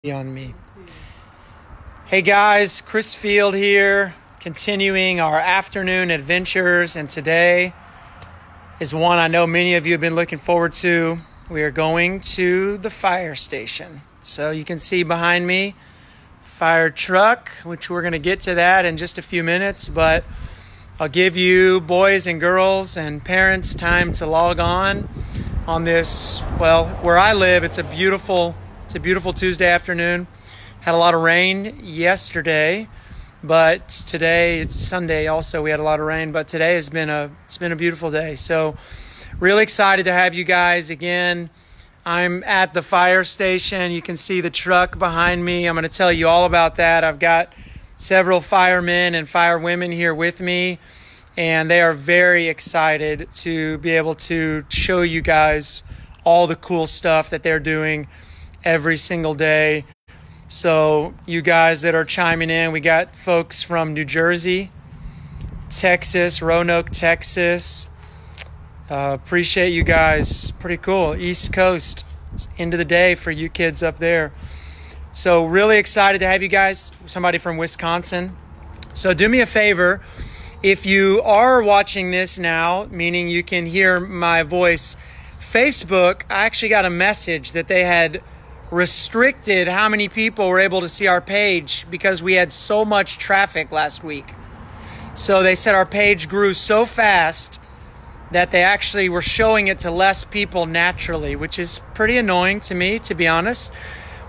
On me. Hey guys, Chris Field here, continuing our afternoon adventures, and today is one I know many of you have been looking forward to. We are going to the fire station. So you can see behind me, fire truck, which we're going to get to that in just a few minutes, but I'll give you boys and girls and parents time to log on this, well, where I live, it's a beautiful Tuesday afternoon. Had a lot of rain yesterday, but today it's Sunday also. We had a lot of rain, but today it's been a beautiful day. So really excited to have you guys again. I'm at the fire station. You can see the truck behind me. I'm going to tell you all about that. I've got several firemen and firewomen here with me, and they are very excited to be able to show you guys all the cool stuff that they're doing every single day. So you guys that are chiming in, we got folks from New Jersey, Texas, Roanoke, Texas. Appreciate you guys. Pretty cool. East Coast, end of the day for you kids up there. So really excited to have you guys. Somebody from Wisconsin. So do me a favor. If you are watching this now, meaning you can hear my voice, Facebook, I actually got a message that they had restricted how many people were able to see our page because we had so much traffic last week. So they said our page grew so fast that they actually were showing it to less people naturally, which is pretty annoying to me, to be honest.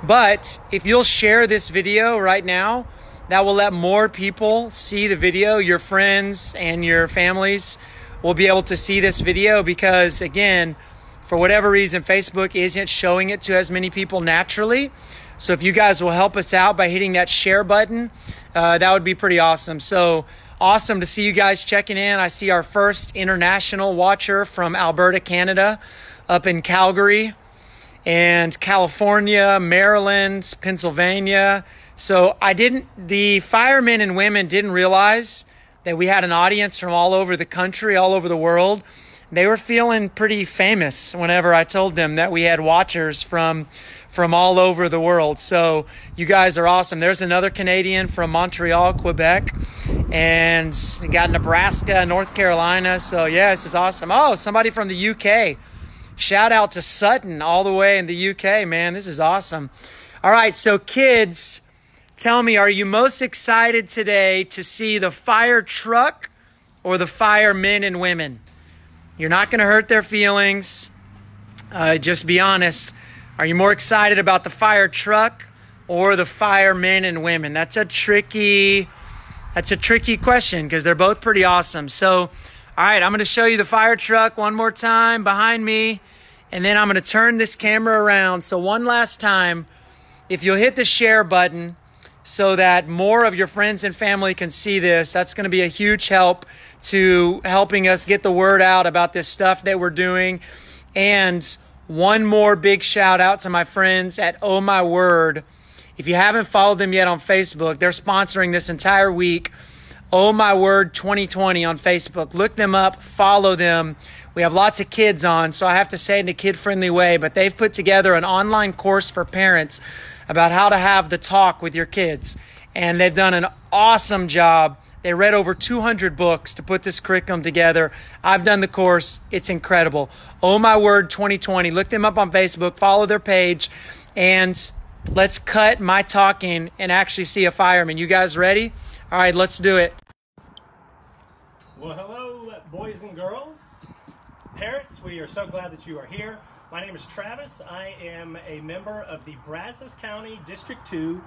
But if you'll share this video right now, that will let more people see the video. Your friends and your families will be able to see this video because, again, for whatever reason, Facebook isn't showing it to as many people naturally. So if you guys will help us out by hitting that share button, that would be pretty awesome. So awesome to see you guys checking in. I see our first international watcher from Alberta, Canada, up in Calgary, and California, Maryland, Pennsylvania. So the firemen and women didn't realize that we had an audience from all over the country, all over the world. They were feeling pretty famous whenever I told them that we had watchers from all over the world. So you guys are awesome. There's another Canadian from Montreal, Quebec, and we got Nebraska, North Carolina. So yeah, this is awesome. Oh, somebody from the UK. Shout out to Sutton all the way in the UK, man. This is awesome. All right, so kids, tell me, are you most excited today to see the fire truck or the firemen and women? You're not going to hurt their feelings. Just be honest. Are you more excited about the fire truck or the firemen and women? That's a tricky question because they're both pretty awesome. So, all right, I'm going to show you the fire truck one more time behind me, and then I'm going to turn this camera around. So one last time, if you'll hit the share button so that more of your friends and family can see this, that's going to be a huge help to helping us get the word out about this stuff that we're doing. And one more big shout out to my friends at Oh My Word. If you haven't followed them yet on Facebook, they're sponsoring this entire week. Oh My Word 2020 on Facebook. Look them up, follow them. We have lots of kids on, so I have to say it in a kid-friendly way, but they've put together an online course for parents about how to have the talk with your kids. And they've done an awesome job. They read over 200 books to put this curriculum together. I've done the course. It's incredible. Oh My Word 2020. Look them up on Facebook. Follow their page. And let's cut my talking and actually see a fireman. You guys ready? All right, let's do it. Well, hello, boys and girls. Parents, we are so glad that you are here. My name is Travis. I am a member of the Brazos County District 2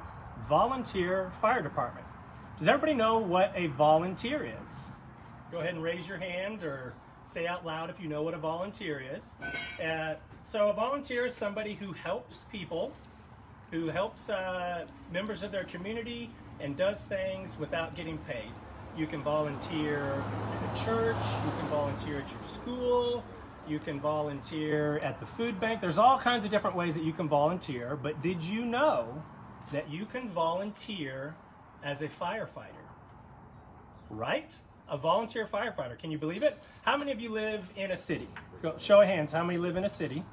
Volunteer Fire Department. Does everybody know what a volunteer is? Go ahead and raise your hand or say out loud if you know what a volunteer is. So a volunteer is somebody who helps people, who helps members of their community and does things without getting paid. You can volunteer at a church, you can volunteer at your school, you can volunteer at the food bank. There's all kinds of different ways that you can volunteer, but did you know that you can volunteer as a firefighter? Right? A volunteer firefighter. Can you believe it? How many of you live in a city? Show of hands, how many live in a city?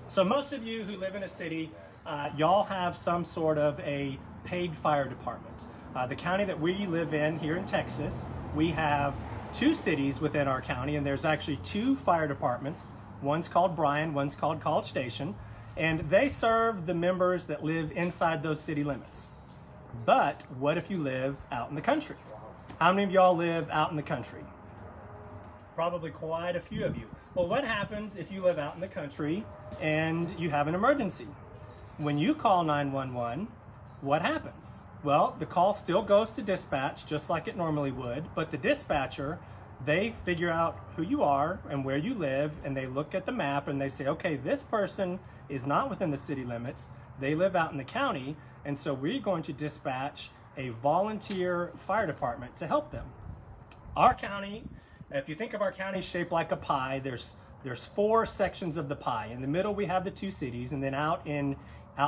So most of you who live in a city y'all have some sort of a paid fire department. The county that we live in here in Texas, we have 2 cities within our county, and there's actually 2 fire departments. One's called Bryan, one's called College Station, and they serve the members that live inside those city limits. But what if you live out in the country? How many of y'all live out in the country? Probably quite a few of you. Well, what happens if you live out in the country and you have an emergency? When you call 911, what happens? Well, the call still goes to dispatch just like it normally would, but the dispatcher, they figure out who you are and where you live, and they look at the map and they say, okay, this person is not within the city limits. They live out in the county, and so we're going to dispatch a volunteer fire department to help them. Our county, if you think of our county shaped like a pie, there's 4 sections of the pie. In the middle we have the 2 cities, and then out in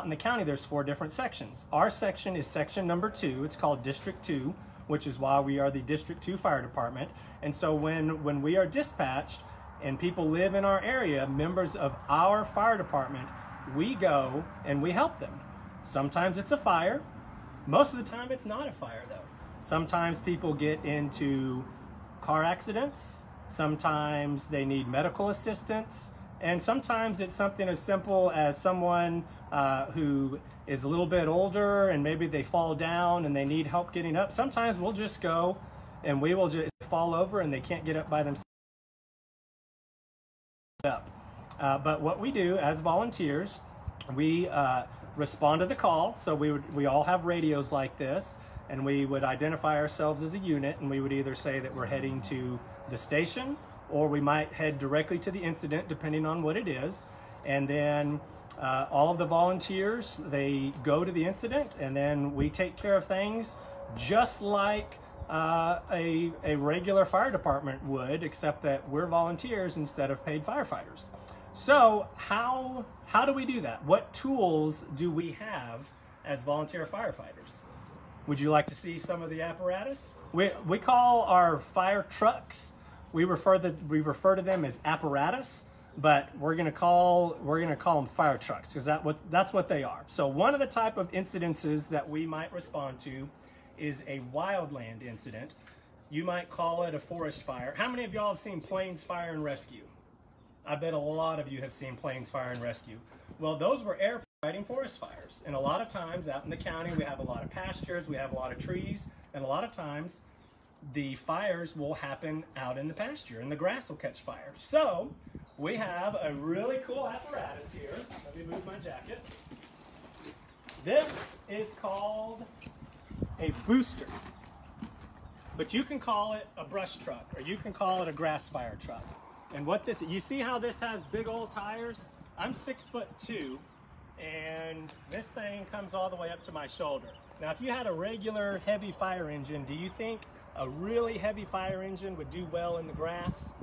the county there's 4 different sections. Our section is section number 2. It's called District 2, which is why we are the District 2 Fire Department. And so when we are dispatched and people live in our area, members of our fire department, we go and we help them. Sometimes it's a fire. Most of the time it's not a fire though. Sometimes people get into car accidents. Sometimes they need medical assistance. And sometimes it's something as simple as someone who is a little bit older and maybe they fall down and they need help getting up. Sometimes we'll just go and we will just fall over and they can't get up by themselves. But what we do as volunteers, we respond to the call. So we all have radios like this, and we would identify ourselves as a unit, and we would either say that we're heading to the station, or we might head directly to the incident depending on what it is. And then all of the volunteers, they go to the incident, and then we take care of things just like a regular fire department would, except that we're volunteers instead of paid firefighters. So how do we do that? What tools do we have as volunteer firefighters? Would you like to see some of the apparatus? We call our fire trucks, we refer to them as apparatus, but we're gonna call them fire trucks because that's what they are. So one of the type of incidences that we might respond to is a wildland incident. You might call it a forest fire. How many of y'all have seen Plains Fire and Rescue? I bet a lot of you have seen Plains Fire and Rescue. Well, those were air fighting forest fires. And a lot of times out in the county, we have a lot of pastures, we have a lot of trees, and a lot of times the fires will happen out in the pasture and the grass will catch fire. So we have a really cool apparatus here. Let me move my jacket. This is called a booster, but you can call it a brush truck or you can call it a grass fire truck. And what this, you see how this has big old tires? I'm 6'2", and this thing comes all the way up to my shoulder. Now, if you had a regular heavy fire engine, do you think a really heavy fire engine would do well in the grass?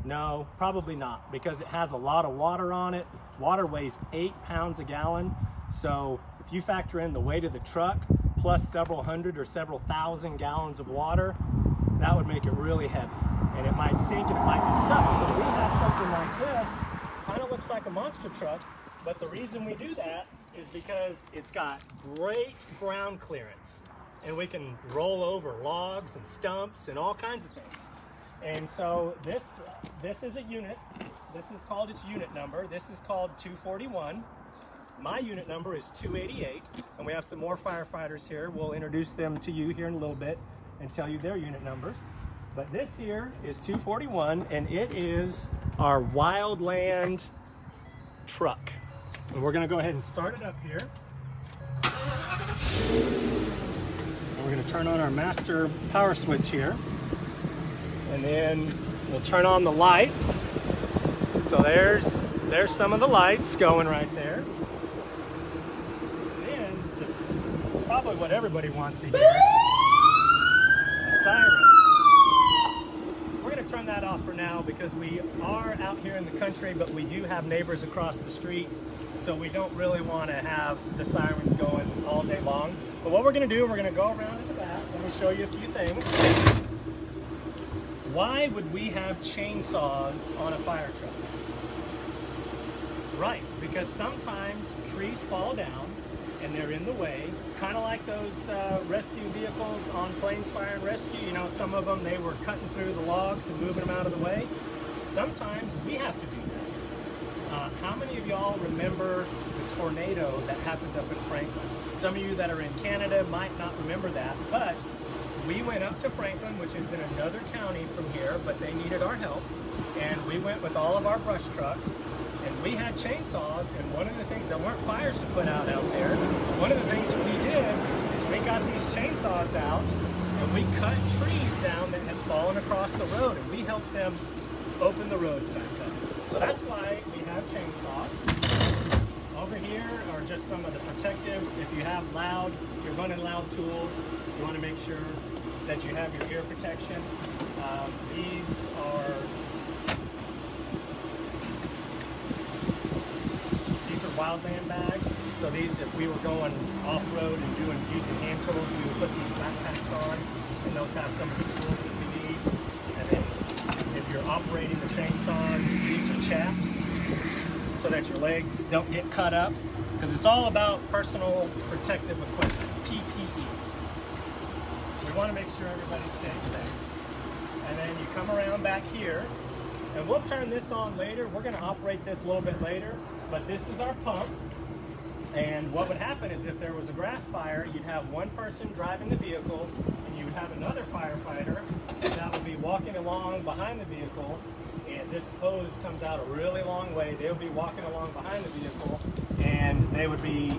No, probably not, because it has a lot of water on it. Water weighs 8 pounds a gallon. So if you factor in the weight of the truck, plus several hundred or several thousand gallons of water, that would make it really heavy. And it might sink and it might get stuck. So we have something like this, kind of looks like a monster truck, but the reason we do that is because it's got great ground clearance. And we can roll over logs and stumps and all kinds of things. And so this is a unit. This is called its unit number. This is called 241. My unit number is 288. And we have some more firefighters here. We'll introduce them to you here in a little bit and tell you their unit numbers. But this here is 241, and it is our wildland truck. And we're gonna go ahead and start it up here. And we're gonna turn on our master power switch here. And then we'll turn on the lights. So there's some of the lights going right there. And then, probably what everybody wants to hear, a siren. Turn that off for now because we are out here in the country, but we do have neighbors across the street, so we don't really want to have the sirens going all day long. But what we're going to do, we're going to go around to the back. Let me show you a few things. Why would we have chainsaws on a fire truck? Right, because sometimes trees fall down and they're in the way, kind of like those rescue vehicles on Plains Fire and Rescue. You know, some of them, they were cutting through the logs and moving them out of the way. Sometimes we have to do that. How many of y'all remember the tornado that happened up in Franklin? Some of you that are in Canada might not remember that, but we went up to Franklin, which is in another county from here, but they needed our help. And we went with all of our brush trucks, and we had chainsaws, and one of the things, there weren't fires to put out there. One of the things that we did is we got these chainsaws out, and we cut trees down that had fallen across the road, and we helped them open the roads back up. So that's why we have chainsaws. Over here are just some of the protective. If you have loud, you're running loud tools, you want to make sure that you have your ear protection. These are wildland bags. So these, if we were going off-road and using hand tools, we would put these backpacks on, and those have some of the tools that we need. And then if you're operating the chainsaws, these are chaps so that your legs don't get cut up, because it's all about personal protective equipment, PPE. We want to make sure everybody stays safe. And then you come around back here, and we'll turn this on later. We're going to operate this a little bit later, but this is our pump. And what would happen is if there was a grass fire, you'd have one person driving the vehicle, and you would have another firefighter that would be walking along behind the vehicle. And this hose comes out a really long way. They would be walking along behind the vehicle, and they would be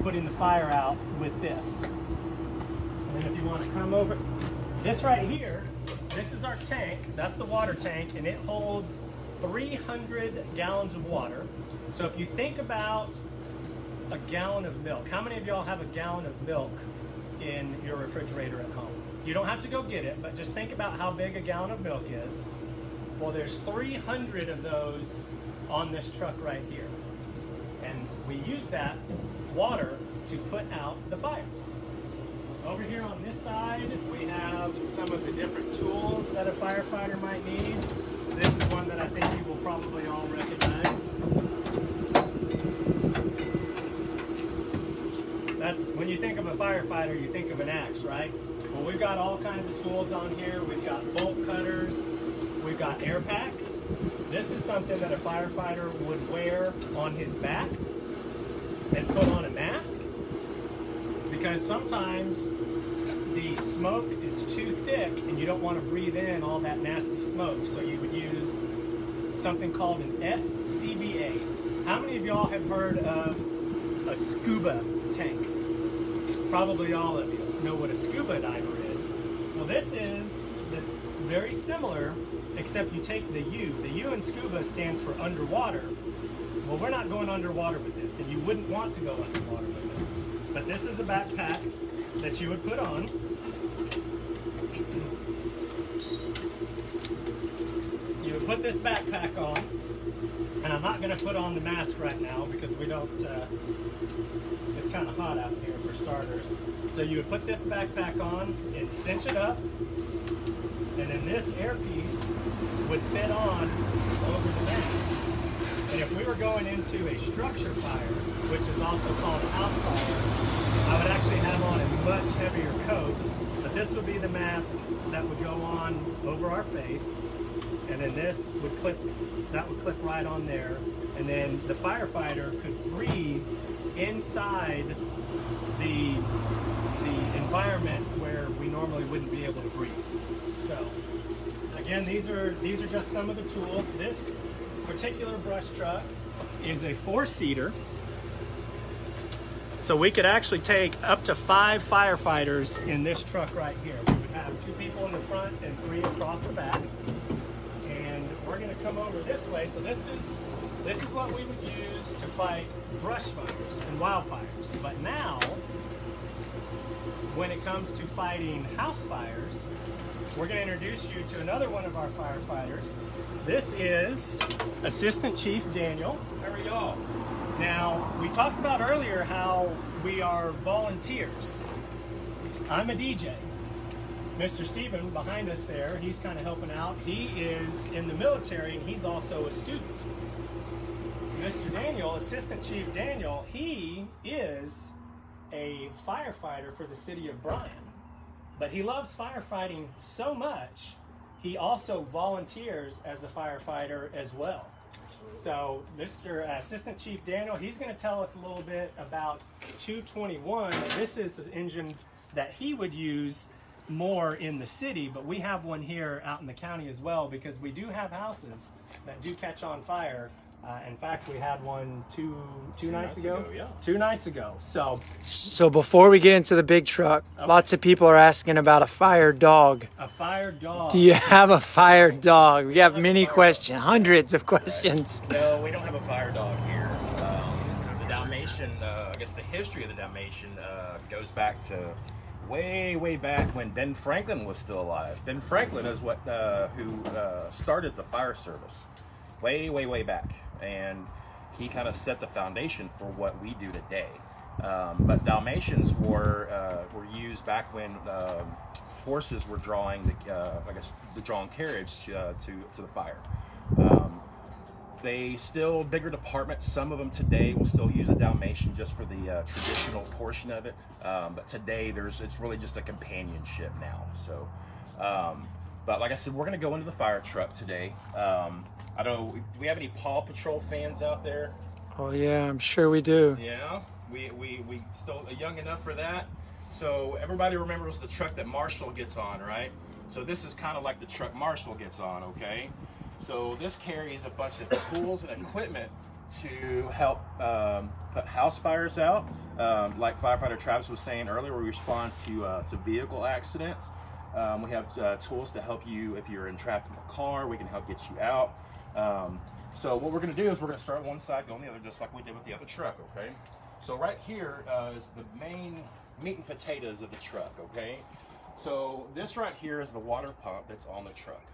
putting the fire out with this. And then if you want to come over, this right here, this is our tank. That's the water tank, and it holds 300 gallons of water. So if you think about a gallon of milk, how many of y'all have a gallon of milk in your refrigerator at home? You don't have to go get it, but just think about how big a gallon of milk is. Well, there's 300 of those on this truck right here. And we use that water to put out the fires. Over here on this side, we have some of the different tools that a firefighter might need. This is one that I think you will probably all recognize. That's, when you think of a firefighter, you think of an axe, right? Well, we've got all kinds of tools on here. We've got bolt cutters. We've got air packs. This is something that a firefighter would wear on his back and put on a mask, because sometimes the smoke is too thick and you don't want to breathe in all that nasty smoke. So you would use something called an SCBA. How many of y'all have heard of a scuba tank? Probably all of you know what a scuba diver is. Well, this is very similar, except you take the U. The U in scuba stands for underwater. Well, we're not going underwater with this, and you wouldn't want to go underwater with it. But this is a backpack that you would put on. You would put this backpack on, and I'm not going to put on the mask right now because we don't, it's kind of hot out here for starters. So you would put this backpack on and cinch it up, and then this airpiece would fit on over the mask. And if we were going into a structure fire, which is also called a house fire, I would actually have on a much heavier coat, but this would be the mask that would go on over our face, and then this would clip, that would clip right on there, and then the firefighter could breathe inside the environment where we normally wouldn't be able to breathe. So again, these are just some of the tools. This particular brush truck is a 4-seater, so we could actually take up to 5 firefighters in this truck right here. We would have 2 people in the front and 3 across the back. And we're going to come over this way. So this is what we would use to fight brush fires and wildfires. But now, when it comes to fighting house fires, we're going to introduce you to another one of our firefighters. This is Assistant Chief Daniel. How are y'all? Now, we talked about earlier how we are volunteers. I'm a DJ. Mr. Steven behind us there, he's kind of helping out. He is in the military, and he's also a student. Mr. Daniel, Assistant Chief Daniel, he is a firefighter for the city of Bryan. But he loves firefighting so much, he also volunteers as a firefighter as well. So Mr. Assistant Chief Daniel, he's going to tell us a little bit about 221. This is the engine that he would use more in the city, but we have one here out in the county as well, because we do have houses that do catch on fire. In fact, we had one two nights ago. Yeah. 2 nights ago. So before we get into the big truck, lots of people are asking about a fire dog. A fire dog. Do you have a fire dog? We have many questions, hundreds of questions. No, we don't have a fire dog here. The Dalmatian, I guess the history of the Dalmatian goes back to way back when Ben Franklin was still alive. Ben Franklin is who started the fire service way back, and he kind of set the foundation for what we do today. But Dalmatians were used back when horses were drawing the drawing carriage to the fire. They still, bigger departments, some of them today will still use a Dalmatian just for the traditional portion of it. But today it's really just a companionship now. So, but like I said, we're gonna go into the fire truck today. I don't know, do we have any Paw Patrol fans out there? Oh yeah, I'm sure we do. Yeah, we still young enough for that. So everybody remembers the truck that Marshall gets on, right? So this is kind of like the truck Marshall gets on, okay? So this carries a bunch of tools and equipment to help put house fires out. Like firefighter Travis was saying earlier, we respond to vehicle accidents. We have tools to help you if you're trapped in a car. We can help get you out. So what we're going to do is we're going to start on one side, go on the other, just like we did with the other truck, okay? So right here is the main meat and potatoes of the truck, okay? So this right here is the water pump that's on the truck.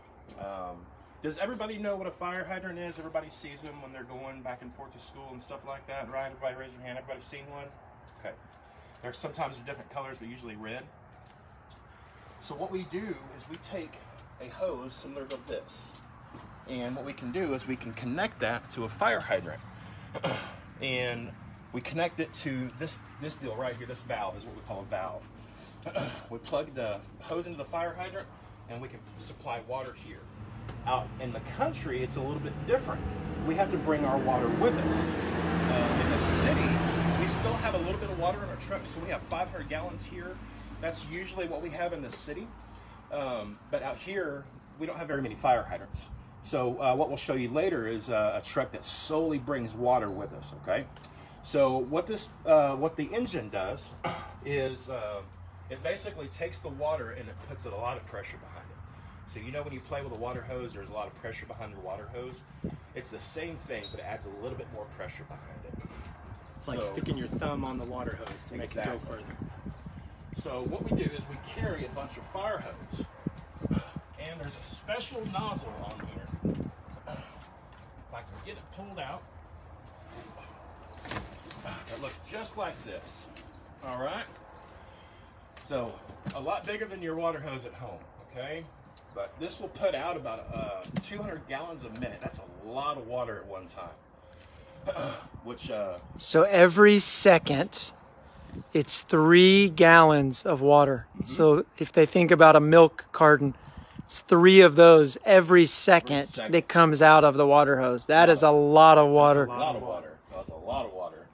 Does everybody know what a fire hydrant is? Everybody sees them when they're going back and forth to school and stuff like that, right? Everybody raise their hand. Everybody seen one? Okay. Sometimes they're different colors, but usually red. So what we do is we take a hose similar to this. And what we can do is we can connect that to a fire hydrant. And we connect it to this deal right here. This valve is what we call a valve. We plug the hose into the fire hydrant and we can supply water here. Out in the country, it's a little bit different. We have to bring our water with us. In the city, we still have a little bit of water in our truck, so we have 500 gallons here. That's usually what we have in the city. But out here, we don't have very many fire hydrants. So what we'll show you later is a truck that solely brings water with us, okay? So what the engine does is it basically takes the water and it puts a lot of pressure behind it. So you know when you play with a water hose, there's a lot of pressure behind your water hose. It's the same thing, but it adds a little bit more pressure behind it. It's like sticking your thumb on the water hose to make it go further. So what we do is we carry a bunch of fire hose, and there's a special nozzle on here. If I can get it pulled out, it looks just like this. All right. So a lot bigger than your water hose at home, okay? But this will put out about 200 gallons a minute. That's a lot of water at one time. So every second, it's 3 gallons of water. Mm-hmm. So if they think about a milk carton, it's 3 of those every second that comes out of the water hose. That is a lot of water. That's a lot of water. That's a lot of water.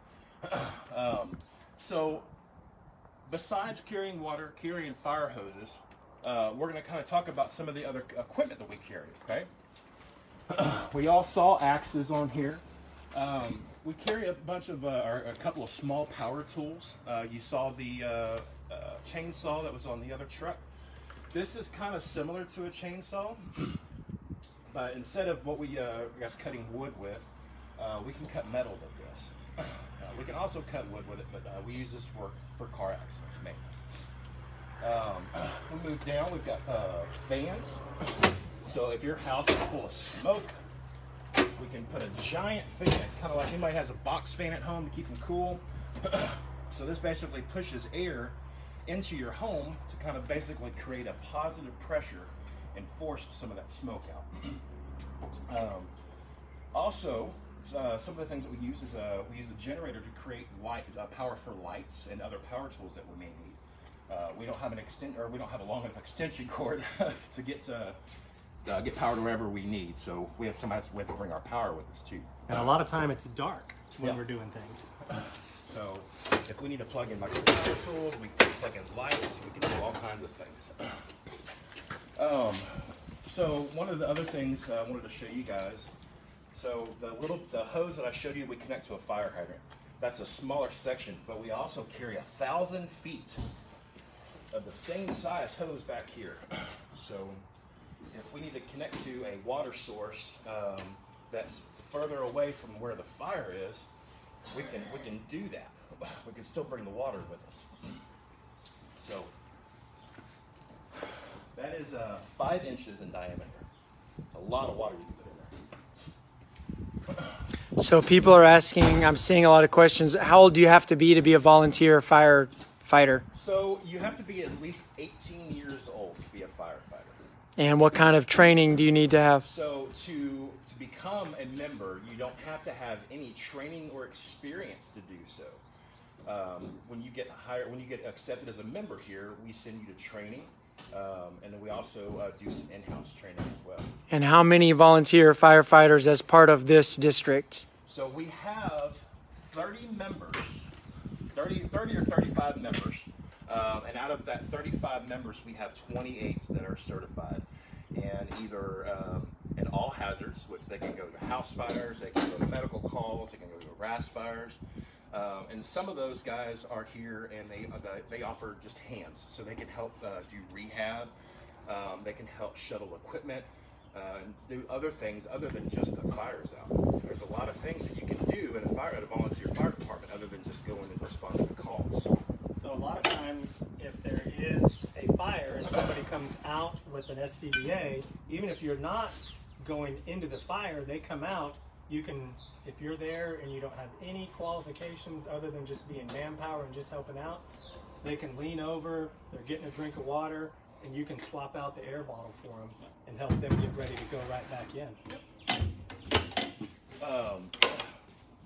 So besides carrying water, carrying fire hoses, we're going to kind of talk about some of the other equipment that we carry, okay? We all saw axes on here. We carry a bunch of, a couple of small power tools. You saw the chainsaw that was on the other truck. This is kind of similar to a chainsaw, but instead of what we, I guess, cutting wood with, we can cut metal with this. We can also cut wood with it, but we use this for car accidents mainly. We move down, we've got fans. So if your house is full of smoke, we can put a giant fan, kind of like anybody has a box fan at home to keep them cool. So this basically pushes air into your home to kind of basically create a positive pressure and force some of that smoke out. Also, some of the things that we use is we use a generator to create light, power for lights and other power tools that we may need. We don't have we don't have a long enough extension cord to get power to wherever we need. So we have to bring our power with us too. And a lot of time it's dark when we're doing things. So if we need to plug in power tools, we can plug in lights, we can do all kinds of things. So one of the other things I wanted to show you guys, so the hose that I showed you, we connect to a fire hydrant. That's a smaller section, but we also carry 1,000 feet of the same size hose back here. So if we need to connect to a water source that's further away from where the fire is, we can do that. We can still bring the water with us. So that is 5 inches in diameter. A lot of water you can put in there. So people are asking, I'm seeing a lot of questions, how old do you have to be a volunteer firefighter? So you have to be at least 18 years old to be a firefighter. And what kind of training do you need to have? So to become a member, you don't have to have any training or experience to do so. When you get hired, when you get accepted as a member here, we send you to training, and then we also do some in-house training as well. And how many volunteer firefighters as part of this district? So we have 30 members, 30 or 35 members, and out of that 35 members, we have 28 that are certified, and either in all hazards, which they can go to house fires, they can go to medical calls, they can go to RAS fires. And some of those guys are here and they offer just hands, so they can help do rehab, they can help shuttle equipment, and do other things other than just put fires out. There's a lot of things that you can do at a volunteer fire department other than just going and responding to calls. So a lot of times, if there is a fire and somebody comes out with an SCBA, even if you're not going into the fire, they come out, you can, if you're there and you don't have any qualifications other than just being manpower and just helping out, they can lean over, they're getting a drink of water, and you can swap out the air bottle for them and help them get ready to go right back in.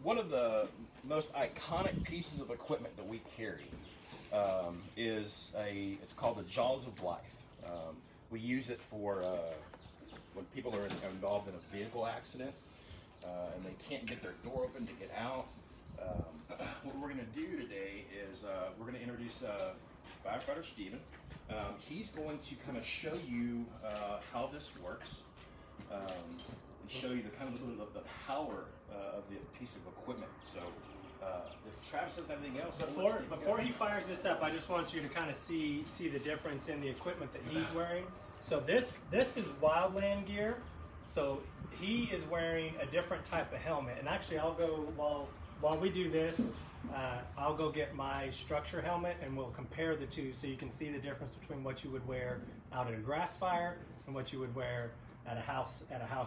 One of the most iconic pieces of equipment that we carry it's called the Jaws of Life. We use it for when people are involved in a vehicle accident and they can't get their door open to get out. What we're going to do today is we're going to introduce firefighter Steven. He's going to kind of show you how this works and show you the power of the piece of equipment. So if Travis has anything else, before he fires this up, I just want you to kind of see the difference in the equipment that he's wearing. So this is wildland gear. So he is wearing a different type of helmet. And actually, I'll go while we do this. I'll go get my structure helmet and we'll compare the two so you can see the difference between what you would wear out at a grass fire and what you would wear at a house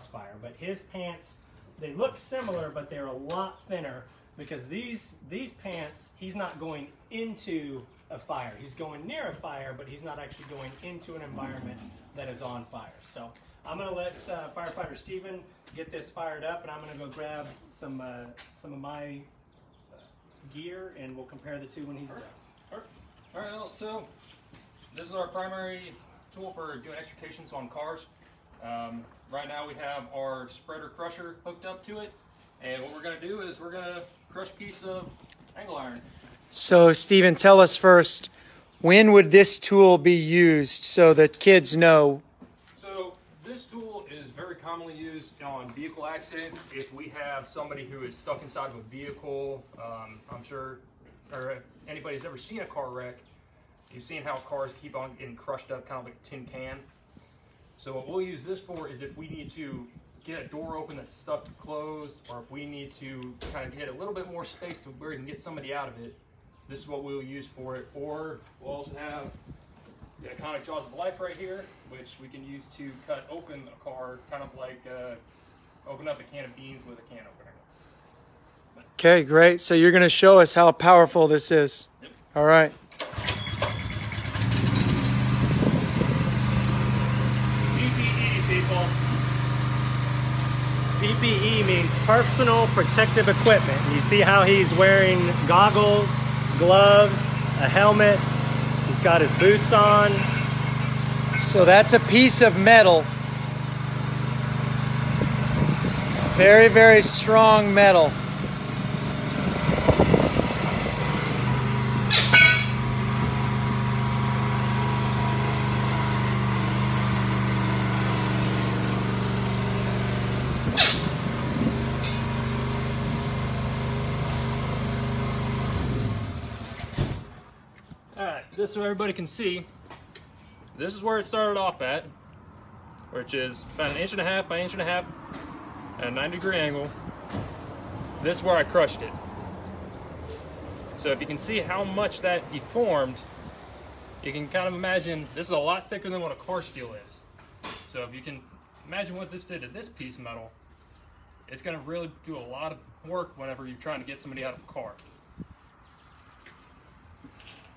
fire. But his pants, they look similar, but they're a lot thinner because these pants, he's not going into a fire. He's going near a fire, but he's not actually going into an environment that is on fire. So I'm going to let firefighter Steven get this fired up, and I'm going to go grab some of my gear, and we'll compare the two when he's done. Perfect. All right, well, so this is our primary tool for doing extrications on cars. Right now we have our spreader crusher hooked up to it, and what we're going to do is we're going to crush a piece of angle iron. So Steven, tell us first, when would this tool be used so that kids know? So this tool is very commonly used on vehicle accidents. If we have somebody who is stuck inside of a vehicle, I'm sure, or anybody's ever seen a car wreck, you've seen how cars keep on getting crushed up kind of like a tin can. So what we'll use this for is if we need to get a door open that's stuck closed, or if we need to kind of get a little bit more space to where we can get somebody out of it, this is what we'll use for it. Or we'll also have the iconic Jaws of Life right here, which we can use to cut open a car, kind of like open up a can of beans with a can opener. Okay, great. So you're going to show us how powerful this is. Yep. All right. Easy, people. PPE means personal protective equipment. You see how he's wearing goggles, gloves, a helmet. He's got his boots on. So that's a piece of metal. Very, very strong metal. Alright, just so everybody can see, this is where it started off at, which is about 1.5 inches by 1.5 inches at a 90-degree angle. This is where I crushed it. So if you can see how much that deformed, you can kind of imagine this is a lot thicker than what a car steel is. So if you can imagine what this did to this piece of metal, it's going to really do a lot of work whenever you're trying to get somebody out of a car.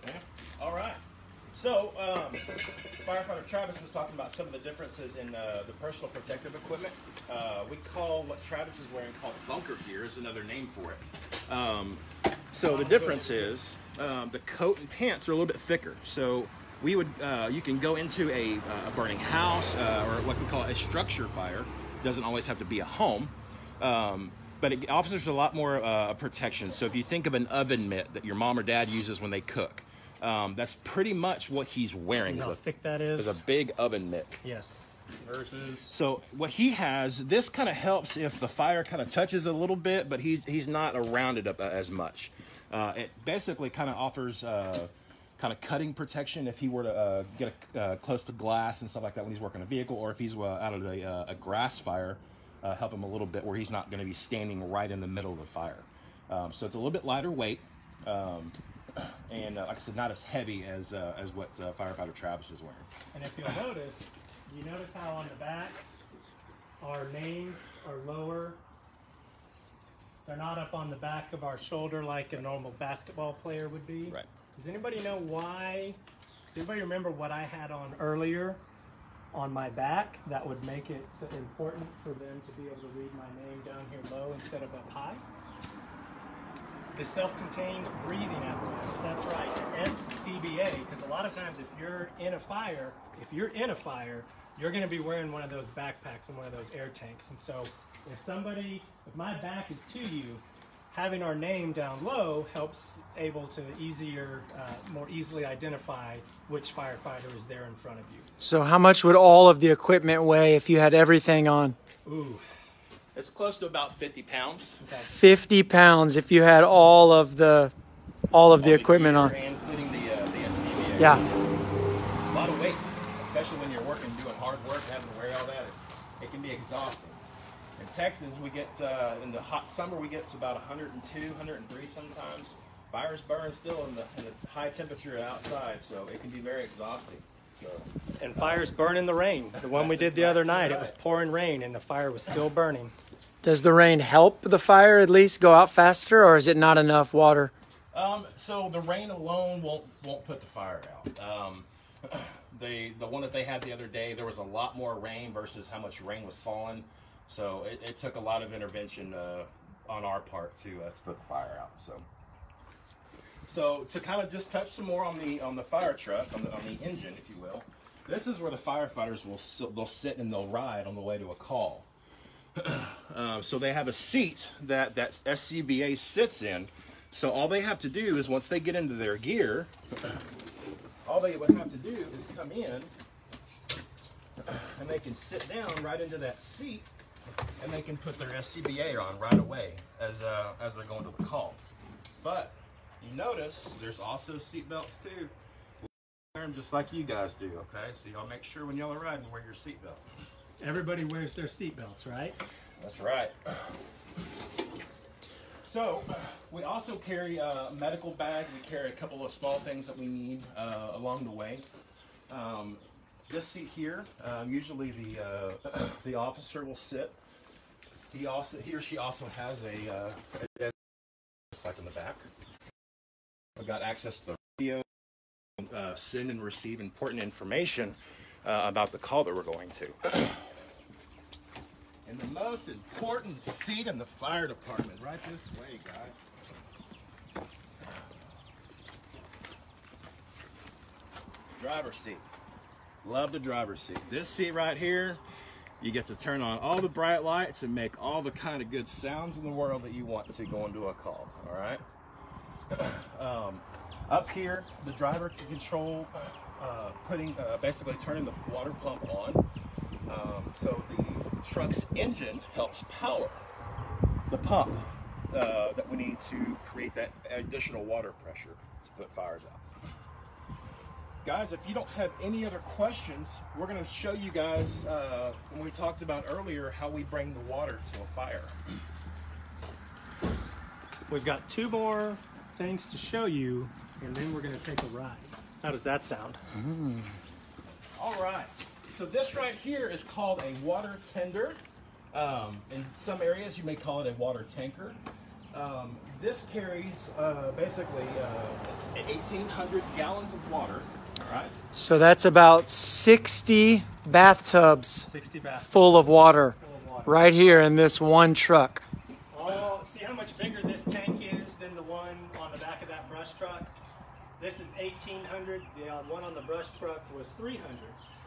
Okay. All right. So, Firefighter Travis was talking about some of the differences in the personal protective equipment. We call what Travis is wearing called bunker gear, is another name for it. So the difference is the coat and pants are a little bit thicker. So we would, you can go into a burning house or what we call a structure fire. Doesn't always have to be a home. But it offers a lot more protection. So if you think of an oven mitt that your mom or dad uses when they cook, that's pretty much what he's wearing. See how thick that is? Is a big oven mitt. Yes. Versus, So what he has, this kind of helps if the fire kind of touches a little bit, but he's not around it up as much. It basically kind of offers kind of cutting protection if he were to get close to glass and stuff like that when he's working a vehicle, or if he's out of a grass fire, help him a little bit where he's not going to be standing right in the middle of the fire. So it's a little bit lighter weight. And like I said, not as heavy as what Firefighter Travis is wearing. And if you'll notice, you notice how on the backs our names are lower. They're not up on the back of our shoulder like a normal basketball player would be. Right. Does anybody know why? Does anybody remember what I had on earlier on my back that would make it so important for them to be able to read my name down here low instead of up high? The self-contained breathing apparatus. That's right, SCBA. Because a lot of times, if you're in a fire, you're going to be wearing one of those backpacks and one of those air tanks. And so, if my back is to you, having our name down low helps able to more easily identify which firefighter is there in front of you. So how much would all of the equipment weigh if you had everything on? Ooh. It's close to about 50 pounds. Okay. 50 pounds if you had all of the equipment on. Including the SCBA. Yeah. It's a lot of weight, especially when you're working, doing hard work, having to wear all that. It can be exhausting. In Texas, we get, in the hot summer, we get to about 102, 103 sometimes. Fires burn still in the high temperature outside, so it can be very exhausting. So, And fires burn in the rain. The one we did the other night, it was pouring rain and the fire was still burning. Does the rain help the fire at least go out faster, or is it not enough water? So the rain alone won't put the fire out. The one that they had the other day, there was a lot more rain versus how much rain was falling. So it took a lot of intervention on our part to put the fire out. So to kind of just touch some more on the fire truck, on the engine, if you will, this is where the firefighters they'll sit and they'll ride on the way to a call. So they have a seat that SCBA sits in. So all they have to do is once they get into their gear, all they would have to do is come in and they can sit down right into that seat and they can put their SCBA on right away as they're going to the call. But you notice there's also seat belts too. Wear them just like you guys do, okay? So y'all make sure when y'all are riding, wear your seat belt. Everybody wears their seatbelts, right? That's right. So we also carry a medical bag. We carry a couple of small things that we need along the way. This seat here, usually the officer will sit. He or she also has a just like in the back. We've got access to the radio, send and receive important information about the call that we're going to. And the most important seat in the fire department, right this way, guys. Driver's seat. Love the driver's seat. This seat right here, you get to turn on all the bright lights and make all the kind of good sounds in the world that you want to go into a call, all right? Up here, the driver can control basically turning the water pump on. So the truck's engine helps power the pump that we need to create that additional water pressure to put fires out. Guys, if you don't have any other questions, we're going to show you guys, when we talked about earlier, how we bring the water to a fire. We've got 2 more things to show you, and then we're going to take a ride. How does that sound? All right, so this right here is called a water tender. In some areas, you may call it a water tanker. This carries basically it's 1,800 gallons of water. All right. So that's about 60 bathtubs 60 bath. full of water Full of water. right here in this one truck. Oh, see how much bigger this tank is than the one on the back of that brush truck? This is 1,800. The one on the brush truck was 300.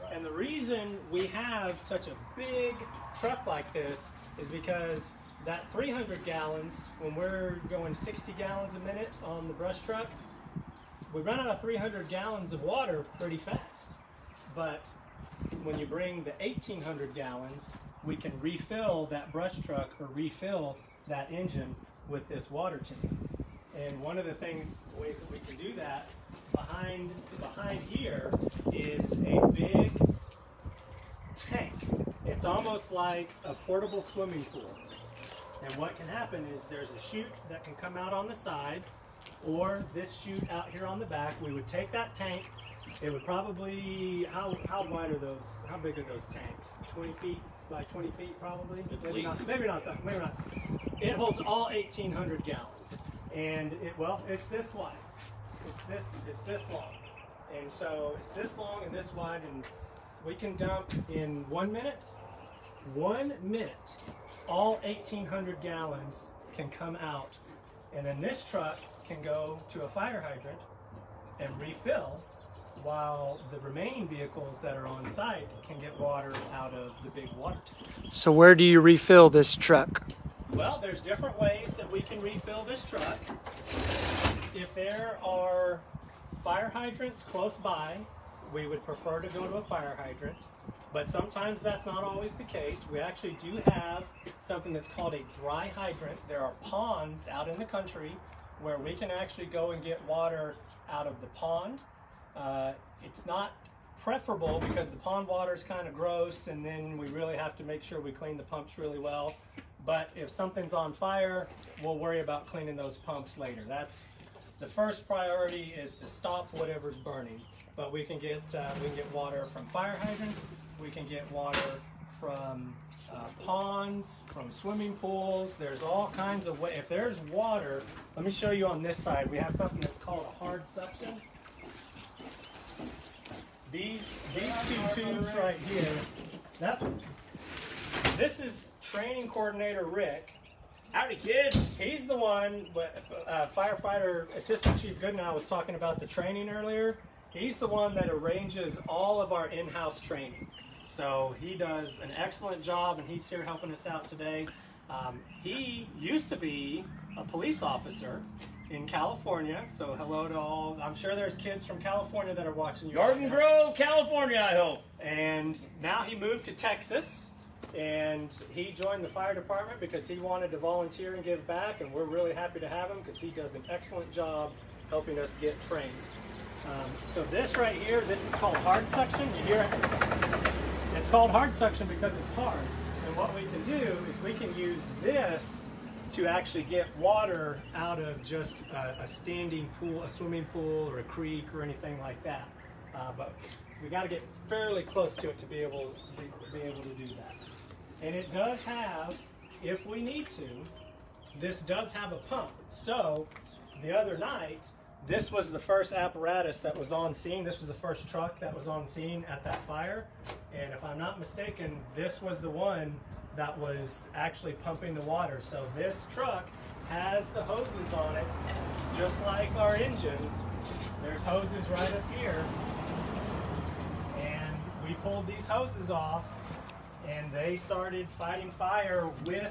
Right. And the reason we have such a big truck like this is because that 300 gallons, when we're going 60 gallons a minute on the brush truck, we run out of 300 gallons of water pretty fast. But when you bring the 1,800 gallons, we can refill that brush truck or refill that engine with this water tank. And one of the ways that we can do that, behind here is a big tank. It's almost like a portable swimming pool. And what can happen is there's a chute that can come out on the side, or this chute out here on the back. We would take that tank. It would probably, how wide are those, how big are those tanks? 20 feet by 20 feet probably? Maybe not, maybe not. It holds all 1,800 gallons. And it's this wide. It's this long. And so it's this long and this wide, and we can dump in 1 minute, all 1,800 gallons can come out. And then this truck can go to a fire hydrant and refill, while the remaining vehicles that are on site can get water out of the big water tank. So where do you refill this truck? Well, there's different ways that we can refill this truck. If there are fire hydrants close by, we would prefer to go to a fire hydrant, but sometimes that's not always the case. We actually do have something that's called a dry hydrant. There are ponds out in the country where we can actually go and get water out of the pond. It's not preferable because the pond water is kind of gross, and then we really have to make sure we clean the pumps really well. But if something's on fire, we'll worry about cleaning those pumps later. That's the first priority, is to stop whatever's burning. But we can get water from fire hydrants. We can get water from ponds, from swimming pools. There's all kinds of ways. If there's water, let me show you on this side. We have something that's called a hard suction. These 2 tubes right here. This is training coordinator Rick. Howdy, kids. He's the one, firefighter Assistant Chief Good and I was talking about the training earlier. He's the one that arranges all of our in-house training. So he does an excellent job, and he's here helping us out today. He used to be a police officer in California, so hello to all. I'm sure there's kids from California that are watching you. Garden right now. Grove, California, I hope. And now he moved to Texas, and he joined the fire department because he wanted to volunteer and give back, and we're really happy to have him because he does an excellent job helping us get trained. So this right here, this is called hard suction. You hear it? It's called hard suction because it's hard. And what we can do is we can use this to actually get water out of just a standing pool, a swimming pool, or a creek, or anything like that. But we got to get fairly close to it to be able to do that. And it does have, if we need to, this does have a pump. So the other night, this was the first apparatus that was on scene. This was the first truck that was on scene at that fire. And if I'm not mistaken, this was the one that was actually pumping the water. So this truck has the hoses on it, just like our engine. There's hoses right up here. And we pulled these hoses off, and they started fighting fire with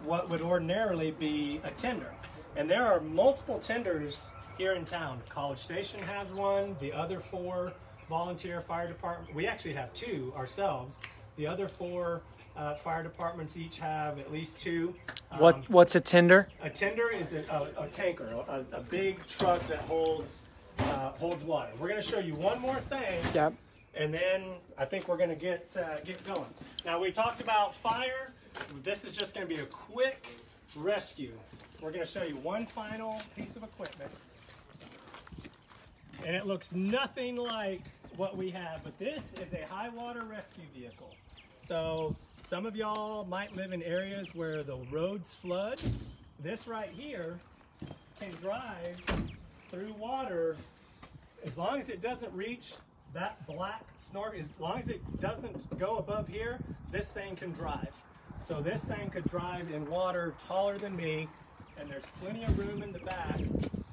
what would ordinarily be a tender. And there are multiple tenders here in town. College Station has one. The other 4 volunteer fire department, we actually have 2 ourselves. The other 4 fire departments each have at least 2. What's a tender? A tender is a tanker, a big truck that holds water. We're going to show you one more thing. Yep. And then I think we're going to get going. Now, we talked about fire. This is just going to be a quick rescue. We're going to show you one final piece of equipment. And it looks nothing like what we have, but this is a high water rescue vehicle. So some of y'all might live in areas where the roads flood. This right here can drive through water as long as it doesn't reach that black snort, as long as it doesn't go above here, this thing can drive. So this thing could drive in water taller than me, and there's plenty of room in the back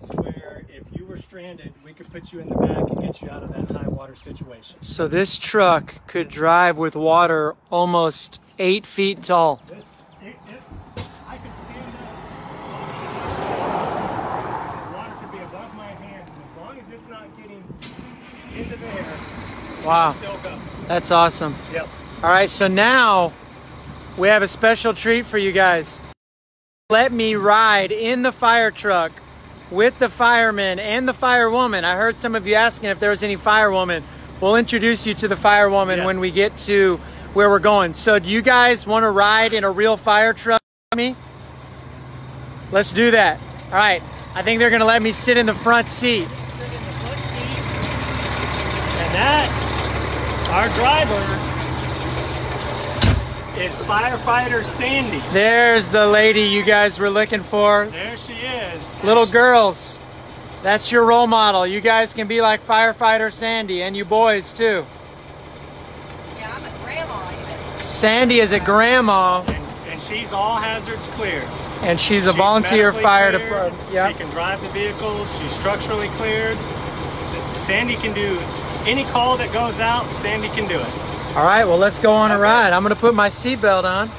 to where if you were stranded, we could put you in the back and get you out of that high water situation. So this truck could drive with water almost 8 feet tall. I could stand up. The water could be above my hands, and as long as it's not getting into there, Wow, it'll still go. that's awesome. Yep. All right, so now we have a special treat for you guys. Let me ride in the fire truck with the firemen and the firewoman. I heard some of you asking if there was any firewoman. We'll introduce you to the firewoman when we get to where we're going. So do you guys want to ride in a real fire truck with me? Let's do that. All right, I think they're gonna let me sit in the front seat. And that, our driver, is firefighter Sandy. There's the lady you guys were looking for. There she is. Little girls, that's your role model. You guys can be like firefighter Sandy, and you boys too. Yeah, I'm a grandma even. Sandy is a grandma, And she's all hazards cleared. and she's a volunteer medically fire cleared. department. She Yep. can drive the vehicles. She's structurally cleared. Sandy can do any call that goes out. Sandy can do it. All right, well, let's go on a ride. I'm gonna put my seatbelt on.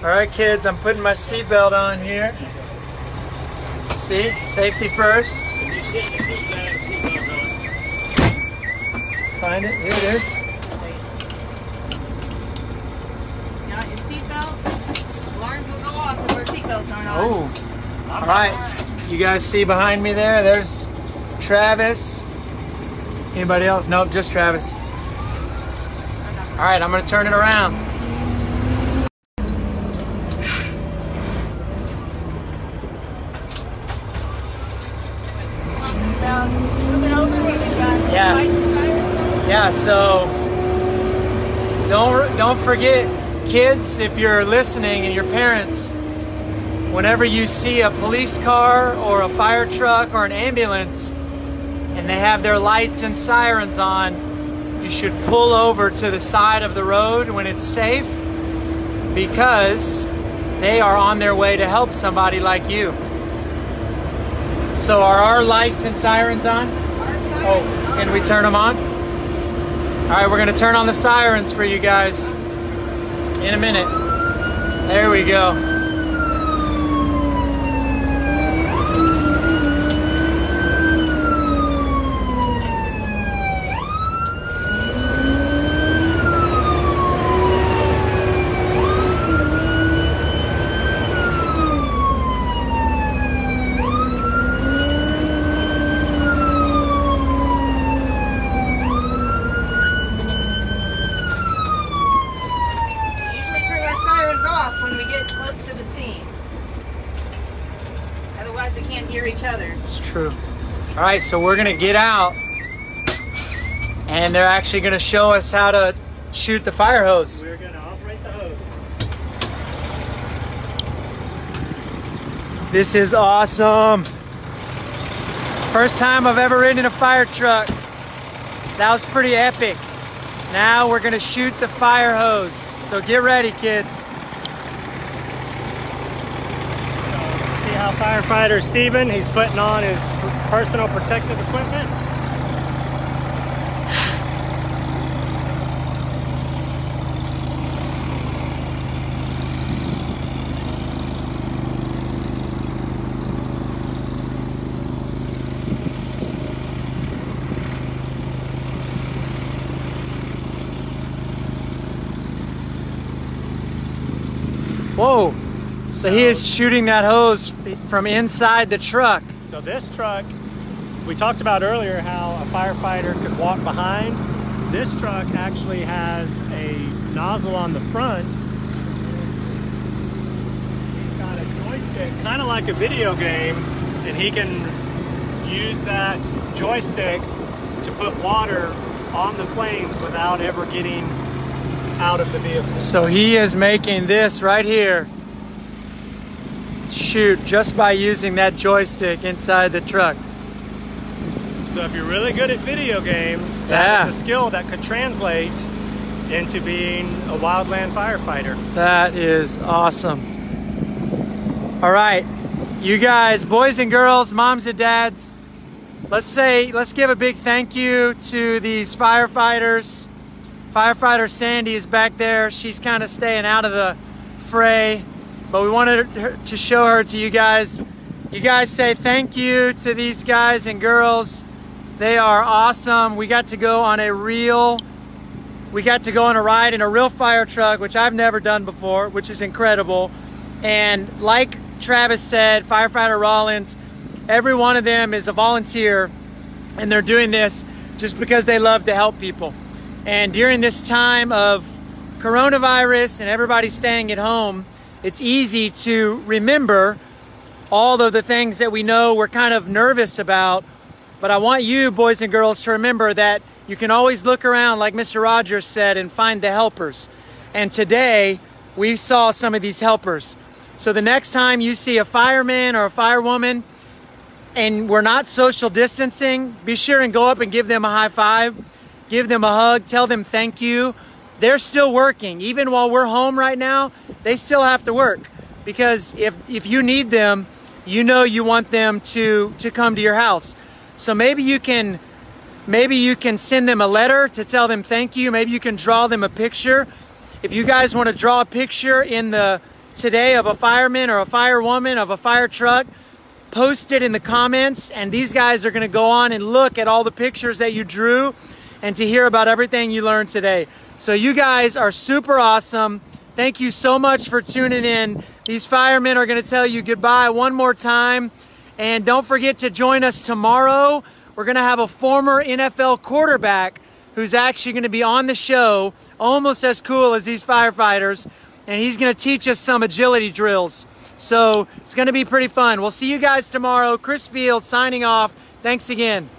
All right, kids, I'm putting my seatbelt on here. See, safety first. If you sit in the seat, you gotta have your seatbelt on. Find it, here it is. Got your seatbelts. Alarms will go off if our seatbelts aren't on. Oh, all right. You guys see behind me there? There's Travis. Anybody else? Nope, just Travis. All right, I'm gonna turn it around. Moving over what we've got. Yeah. Lights and sirens. Yeah, so don't forget, kids, if you're listening, and your parents, whenever you see a police car or a fire truck or an ambulance and they have their lights and sirens on, you should pull over to the side of the road when it's safe, because they are on their way to help somebody like you. So are our lights and sirens on? Oh, can we turn them on? All right, we're gonna turn on the sirens for you guys in a minute. There we go. True. All right, so we're gonna get out and they're actually gonna show us how to shoot the fire hose. We're gonna operate the hose. This is awesome. First time I've ever ridden in a fire truck. That was pretty epic. Now we're gonna shoot the fire hose. So get ready, kids. See how firefighter Steven, he's putting on his personal protective equipment. Whoa, so he is shooting that hose from inside the truck. So this truck, we talked about earlier how a firefighter could walk behind. This truck actually has a nozzle on the front. He's got a joystick, kind of like a video game, and he can use that joystick to put water on the flames without ever getting out of the vehicle. So he is making this right here shoot just by using that joystick inside the truck. So if you're really good at video games, that is a skill that could translate into being a wildland firefighter. That is awesome. All right, you guys, boys and girls, moms and dads, let's give a big thank you to these firefighters. Firefighter Sandy is back there. She's kind of staying out of the fray, but we wanted to show her to you guys. You guys say thank you to these guys and girls. They are awesome. We got to go on a ride in a real fire truck, which I've never done before, which is incredible. And like Travis said, Firefighter Rollins, every one of them is a volunteer, and they're doing this just because they love to help people. And during this time of coronavirus and everybody staying at home, it's easy to remember all of the things that we know we're kind of nervous about. But I want you, boys and girls, to remember that you can always look around, like Mr. Rogers said, and find the helpers. And today, we saw some of these helpers. So the next time you see a fireman or a firewoman and we're not social distancing, be sure and go up and give them a high five. Give them a hug, tell them thank you. They're still working. Even while we're home right now, they still have to work. Because if you need them, you know you want them to come to your house. So maybe you can send them a letter to tell them thank you. Maybe you can draw them a picture. If you guys want to draw a picture today of a fireman or a firewoman of a fire truck, post it in the comments, and these guys are gonna go on and look at all the pictures that you drew and to hear about everything you learned today. So you guys are super awesome. Thank you so much for tuning in. These firemen are gonna tell you goodbye one more time. And don't forget to join us tomorrow. We're gonna have a former NFL quarterback who's actually gonna be on the show, almost as cool as these firefighters, and he's gonna teach us some agility drills. So it's gonna be pretty fun. We'll see you guys tomorrow. Chris Field signing off. Thanks again.